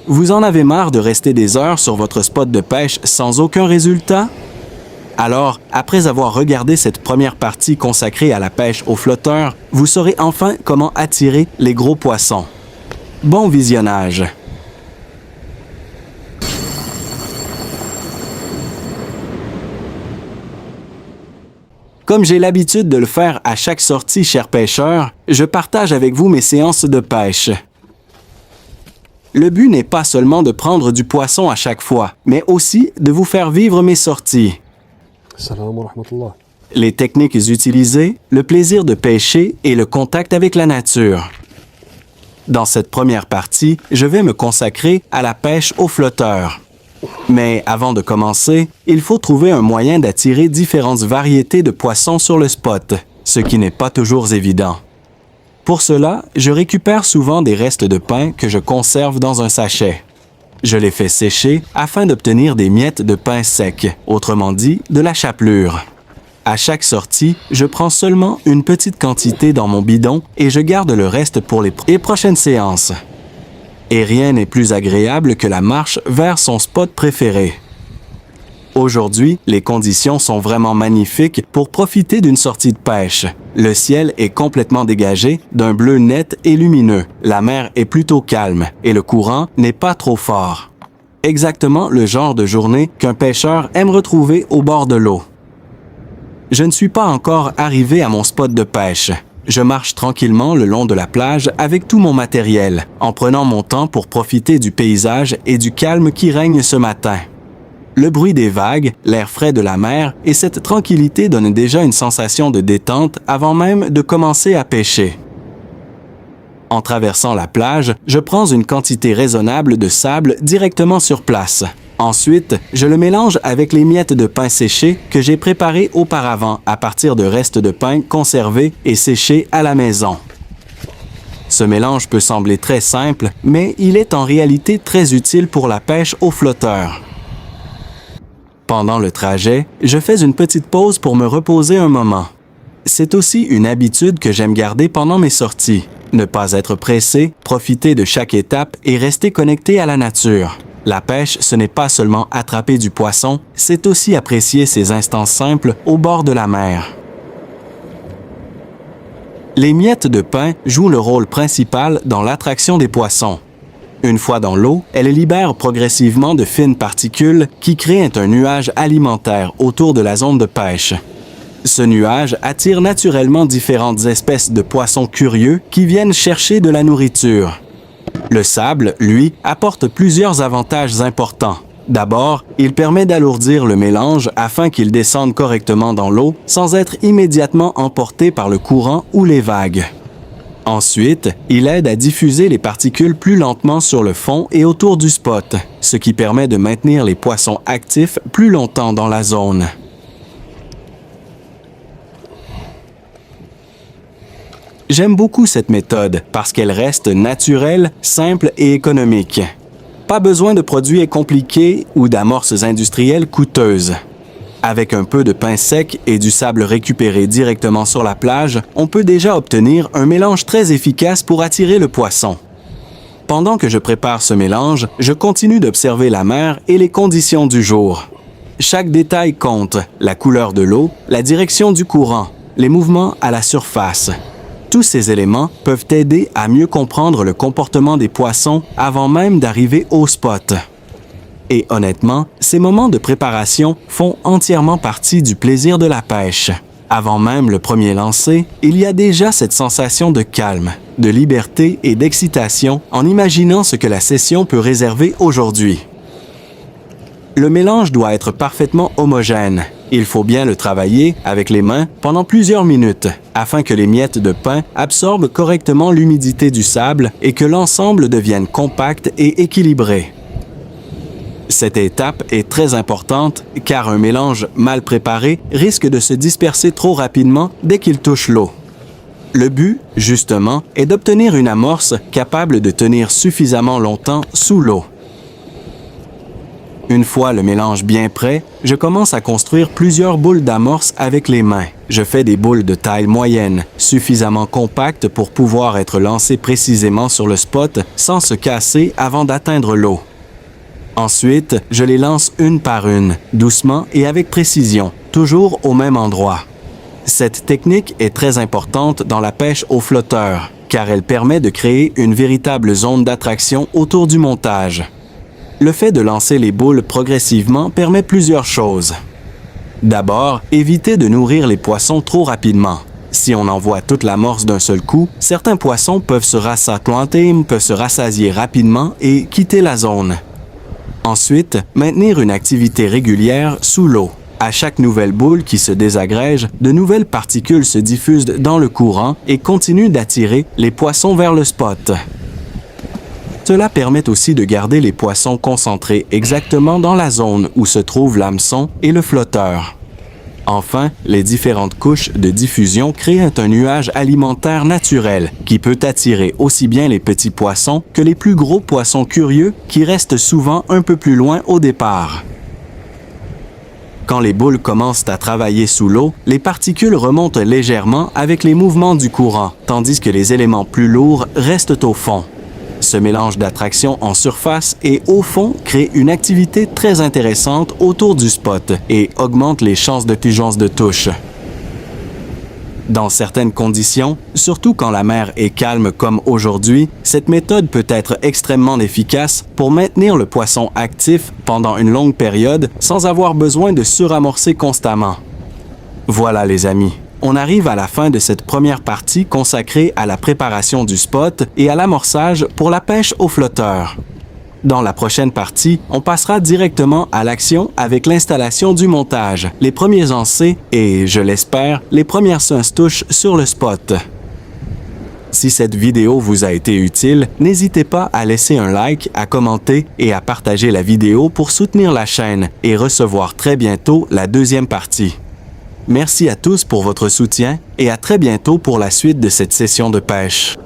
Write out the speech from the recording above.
Vous en avez marre de rester des heures sur votre spot de pêche sans aucun résultat? Alors, après avoir regardé cette première partie consacrée à la pêche au flotteur, vous saurez enfin comment attirer les gros poissons. Bon visionnage! Comme j'ai l'habitude de le faire à chaque sortie, chers pêcheurs, je partage avec vous mes séances de pêche. Le but n'est pas seulement de prendre du poisson à chaque fois, mais aussi de vous faire vivre mes sorties. Les techniques utilisées, le plaisir de pêcher et le contact avec la nature. Dans cette première partie, je vais me consacrer à la pêche au flotteur. Mais avant de commencer, il faut trouver un moyen d'attirer différentes variétés de poissons sur le spot, ce qui n'est pas toujours évident. Pour cela, je récupère souvent des restes de pain que je conserve dans un sachet. Je les fais sécher afin d'obtenir des miettes de pain sec, autrement dit, de la chapelure. À chaque sortie, je prends seulement une petite quantité dans mon bidon et je garde le reste pour les prochaines séances. Et rien n'est plus agréable que la marche vers son spot préféré. Aujourd'hui, les conditions sont vraiment magnifiques pour profiter d'une sortie de pêche. Le ciel est complètement dégagé d'un bleu net et lumineux. La mer est plutôt calme et le courant n'est pas trop fort. Exactement le genre de journée qu'un pêcheur aime retrouver au bord de l'eau. Je ne suis pas encore arrivé à mon spot de pêche. Je marche tranquillement le long de la plage avec tout mon matériel, en prenant mon temps pour profiter du paysage et du calme qui règne ce matin. Le bruit des vagues, l'air frais de la mer et cette tranquillité donnent déjà une sensation de détente avant même de commencer à pêcher. En traversant la plage, je prends une quantité raisonnable de sable directement sur place. Ensuite, je le mélange avec les miettes de pain séchées que j'ai préparées auparavant à partir de restes de pain conservés et séchés à la maison. Ce mélange peut sembler très simple, mais il est en réalité très utile pour la pêche au flotteur. Pendant le trajet, je fais une petite pause pour me reposer un moment. C'est aussi une habitude que j'aime garder pendant mes sorties. Ne pas être pressé, profiter de chaque étape et rester connecté à la nature. La pêche, ce n'est pas seulement attraper du poisson, c'est aussi apprécier ces instants simples au bord de la mer. Les miettes de pain jouent le rôle principal dans l'attraction des poissons. Une fois dans l'eau, elles libèrent progressivement de fines particules qui créent un nuage alimentaire autour de la zone de pêche. Ce nuage attire naturellement différentes espèces de poissons curieux qui viennent chercher de la nourriture. Le sable, lui, apporte plusieurs avantages importants. D'abord, il permet d'alourdir le mélange afin qu'il descende correctement dans l'eau sans être immédiatement emporté par le courant ou les vagues. Ensuite, il aide à diffuser les particules plus lentement sur le fond et autour du spot, ce qui permet de maintenir les poissons actifs plus longtemps dans la zone. J'aime beaucoup cette méthode parce qu'elle reste naturelle, simple et économique. Pas besoin de produits compliqués ou d'amorces industrielles coûteuses. Avec un peu de pain sec et du sable récupéré directement sur la plage, on peut déjà obtenir un mélange très efficace pour attirer le poisson. Pendant que je prépare ce mélange, je continue d'observer la mer et les conditions du jour. Chaque détail compte, la couleur de l'eau, la direction du courant, les mouvements à la surface. Tous ces éléments peuvent aider à mieux comprendre le comportement des poissons avant même d'arriver au spot. Et honnêtement, ces moments de préparation font entièrement partie du plaisir de la pêche. Avant même le premier lancer, il y a déjà cette sensation de calme, de liberté et d'excitation en imaginant ce que la session peut réserver aujourd'hui. Le mélange doit être parfaitement homogène. Il faut bien le travailler avec les mains pendant plusieurs minutes afin que les miettes de pain absorbent correctement l'humidité du sable et que l'ensemble devienne compact et équilibré. Cette étape est très importante car un mélange mal préparé risque de se disperser trop rapidement dès qu'il touche l'eau. Le but, justement, est d'obtenir une amorce capable de tenir suffisamment longtemps sous l'eau. Une fois le mélange bien prêt, je commence à construire plusieurs boules d'amorce avec les mains. Je fais des boules de taille moyenne, suffisamment compactes pour pouvoir être lancées précisément sur le spot sans se casser avant d'atteindre l'eau. Ensuite, je les lance une par une, doucement et avec précision, toujours au même endroit. Cette technique est très importante dans la pêche au flotteur, car elle permet de créer une véritable zone d'attraction autour du montage. Le fait de lancer les boules progressivement permet plusieurs choses. D'abord, éviter de nourrir les poissons trop rapidement. Si on envoie toute l'amorce d'un seul coup, certains poissons peuvent se rassasier rapidement et quitter la zone. Ensuite, maintenir une activité régulière sous l'eau. À chaque nouvelle boule qui se désagrège, de nouvelles particules se diffusent dans le courant et continuent d'attirer les poissons vers le spot. Cela permet aussi de garder les poissons concentrés exactement dans la zone où se trouve l'hameçon et le flotteur. Enfin, les différentes couches de diffusion créent un nuage alimentaire naturel qui peut attirer aussi bien les petits poissons que les plus gros poissons curieux qui restent souvent un peu plus loin au départ. Quand les boules commencent à travailler sous l'eau, les particules remontent légèrement avec les mouvements du courant, tandis que les éléments plus lourds restent au fond. Ce mélange d'attraction en surface et au fond crée une activité très intéressante autour du spot et augmente les chances de pigeons de touche. Dans certaines conditions, surtout quand la mer est calme comme aujourd'hui, cette méthode peut être extrêmement efficace pour maintenir le poisson actif pendant une longue période sans avoir besoin de suramorcer constamment. Voilà les amis. On arrive à la fin de cette première partie consacrée à la préparation du spot et à l'amorçage pour la pêche au flotteur. Dans la prochaine partie, on passera directement à l'action avec l'installation du montage, les premiers ancers et, je l'espère, les premières sunstouches sur le spot. Si cette vidéo vous a été utile, n'hésitez pas à laisser un like, à commenter et à partager la vidéo pour soutenir la chaîne et recevoir très bientôt la deuxième partie. Merci à tous pour votre soutien et à très bientôt pour la suite de cette session de pêche.